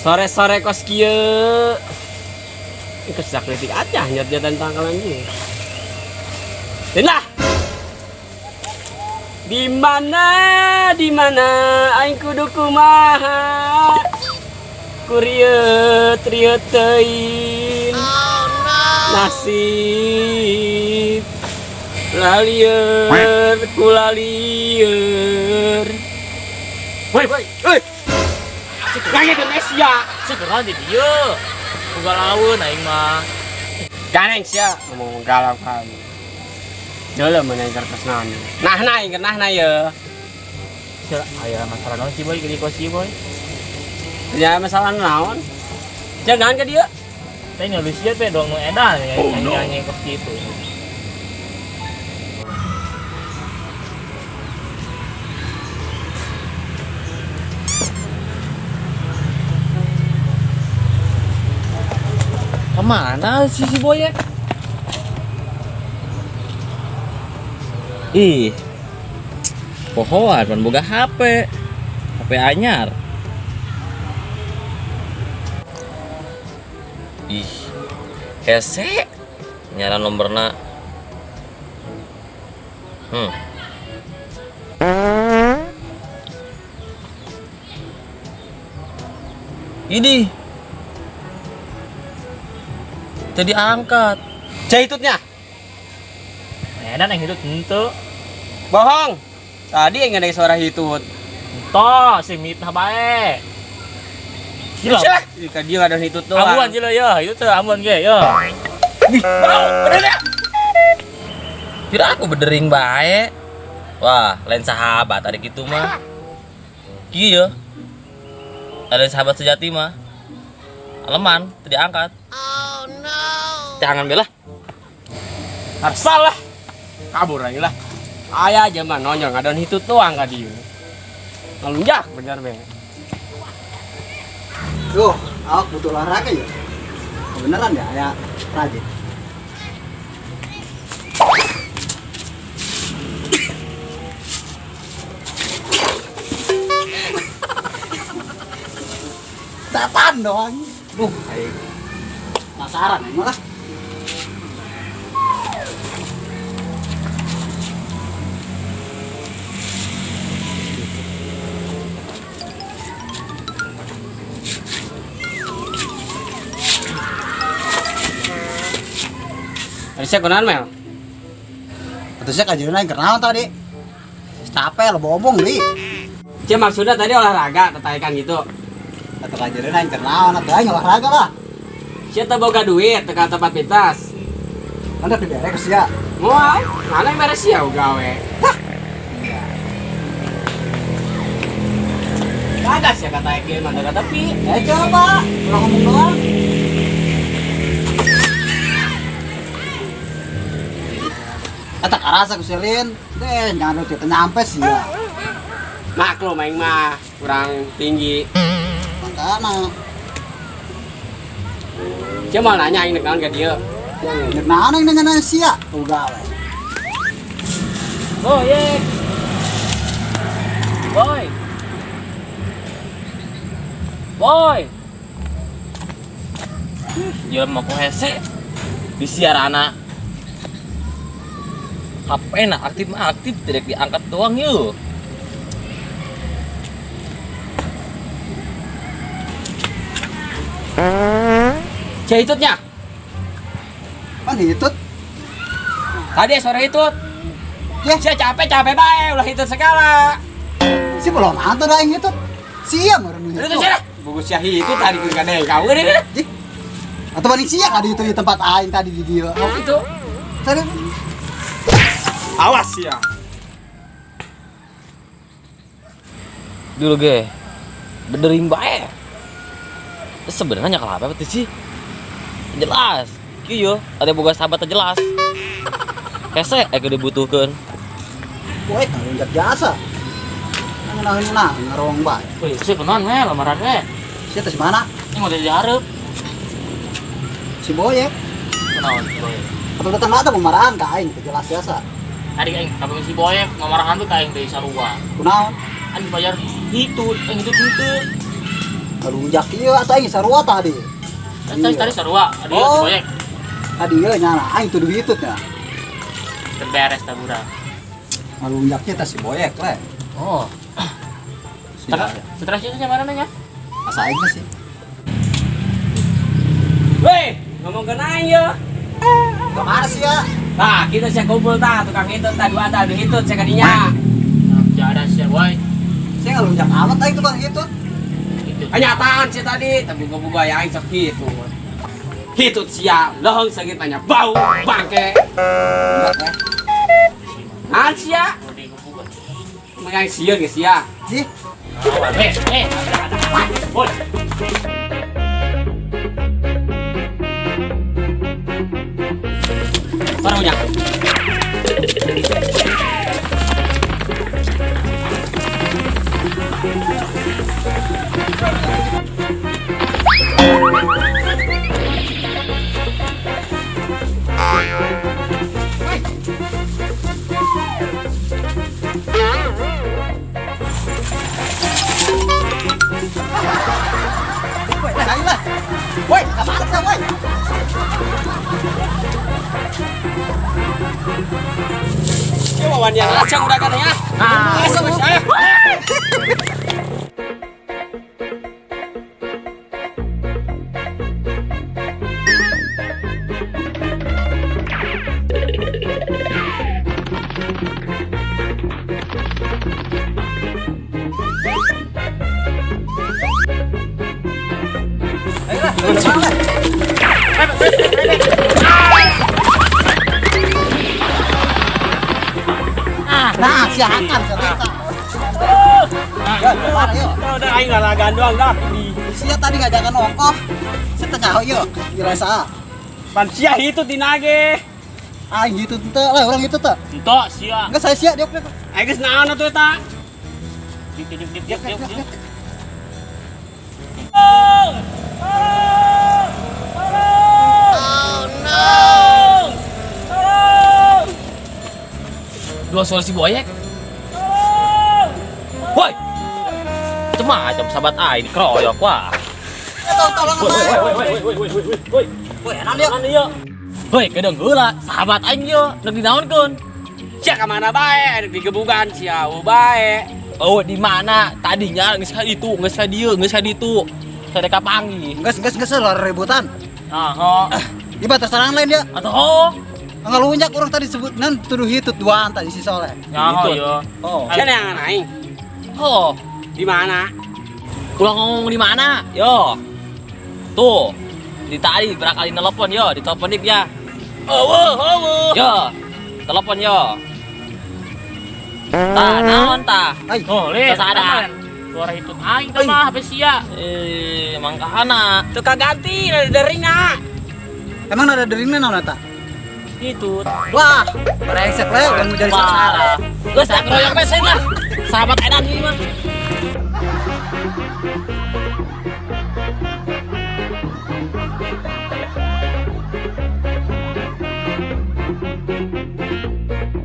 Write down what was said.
Sore-sore kos kieu. Kesak kritik aja nyat jatan tangkalan ieu. Lah. Di mana aing kudu kumaha? Kurieu trieu teuing. Nasib lalieur kulalieur. Woi. Kaya Indonesia. Segera di dia. Boga lawan aing mah. Ganeng sia ngomong galau kali. Jalan menaik kertas nani. Nah ya. Aya masalah naon sih boy gini kos sih boy. Ya masalah naon. Jangan ke dia. Teh nya Lucia teh dong nu edan nyanyi kos kitu. Kemana si boy ya? Ih, pohoan pan boga HP anyar. Ih, hese nyala nomorna. Ini tadi angkat. Jahitutnya. Edan yang hitut henteu. Bohong. Tadi yang ada suara hitut. Toh si mitah bae. Gila. Jika dia ada hitut doang. Amuan gila ya, itu teh amuan ge ya. Bener ya? Kira aku bedering bae. Wah, lain sahabat ada gitu mah. Kieu ya. Ada sahabat sejati mah. Aleman, tadi angkat. Oh no. Jangan bela. Salah. Kabur lagi lah. Ayah aja mah nonyong ada hitut doang ka dia. Ngelunjak bener be. Tuh, aku butuh olahraga ya. Beneran ya, ya rajin. Tapan doang. Duh, aing penasaran aing malah. Harusnya kunaon Mel? Atusnya kajian aing keur tadi. Capek lo bombong deui. Cia maksudnya tadi olahraga ketaikan gitu. Atuh kajian aing keur naon atuh aing olahraga lah. Cia teu boga duit teu ka tempat pitas. Anda diberek sia. Moal, mana yang beres ya gawe. Kagak sih kata Eki mana kata tapi. Coba, ulah ngomong doang. Eta karasa kuselin, deh jangan lu nyampe sih ya. Maklum aing mah kurang tinggi. Makana, Cia mau nanya aing naon ka dieu. nek naon yang dengan sia, tuh gawe. Boy. Boy. Boy. Dia mau ku hese di siarana. HP nak aktif tidak diangkat doang yuk. Jahitutnya. Mana hitut? Tadi sore hitut. Ya, Cia capek bae ulah hitut segala. si belum ada dah yang hitut. Sia meureun Itu hitut. cia. Buku sia hitut tadi ku kadang kau ini. Jih. Atau balik sia kadi itu di tempat aing tadi di dia. Oh itu. Tadi Awas ya. Dulu ge. Bedering bae. Sebenarnya kenapa betul sih? Jelas. Kieu yo, ada boga sahabat teh jelas. Hese aya dibutuhkeun. boy ngalunjak jasa. Nah, ngarong bae. Wih, si kenaon we lamaran we. Sia teh mana? Ini mau jadi hareup. Si boy ya. Kenaon boy. Atau datang ada pemarahan ka aing teh jelas jasa. Tadi aing kabeh si boy ngamarahan tuh ka aing teh sarua. Kunaon? Aing bayar itu, aing itu. Ngalunjak ieu atuh aing sarua tadi. Tadi sarua, ada si Oh. Boyek. Tadi ieu nyana aing tuduh hitutnya. Terberes tabura. Ngalunjaknya teh si Boyek le. Oh. Setelah itu mana nanya? Asa aing teh sih. Weh, ngomong ke ya. Kemana sih ya? Nah, kita siap kumpul tukang hitut dua adu hitut saya kadinya. Tidak ada sih, boy. Saya ngalunjak amat aing tukang hitut. Itu. Kenyataan sih tadi, tapi gue yang aing sok hitut. Hitut sia, leheng sakit tanya bau, bangke. Enggak teh. Nah sia, mengang sia ge sia. Sih, Boy. Orang punya. woi, aing lah. Woi, kemana sih, woi? Coba wan yang acang udah kan ya. Masuk ke saya. Ayo lah, kemana? Nah, siakan siapa? Ya, kemana yuk? Udah aing ngalagan doang dah. Sia tadi ngajakan ongkoh. Saya teh nyaho yuk, dirasa. Pan sia itu tinage. Aing gitu teh, lah orang itu teh. Entok sia. Enggak saya sia dia. Aing geus naon atuh eta? Dik. Dua suara si Boyek. Woi. Itu macam sahabat aing dikeroyok wah. Tolong Woi. Woi, enak dia. Hoi, kedeng heula sahabat aing yo neuk dinaonkeun. Sia ka mana bae di gebugan sia bae. Oh, di mana? Tadinya geus ka ditu, geus ka dieu, geus ka ditu. Sadek panggih. Enggak lah ributan. Nah, Di batas terang lain dia. Atuh. Ngalunjak orang tadi sebutnan tuduh hitut duaan tadi si Soleh. nyaho yo. Oh. Sia yang aing. Oh, Di mana? ulah ngomong di mana? Yo. Tuh. Di tadi berakali nelpon yo, ditelepon dik ya. Yo. Telepon yo. Tah, naon tah? Ai, Oh, lihat. Terus ada. Suara itu aing teh mah HP sia. Mangkana. Tuh kaganti dari na. emang ada deringna naon eta? Itu. Wah, brengsek le, yang mau jadi saksara. Geus tak keroyok mesin lah. Sahabat edan ini mah.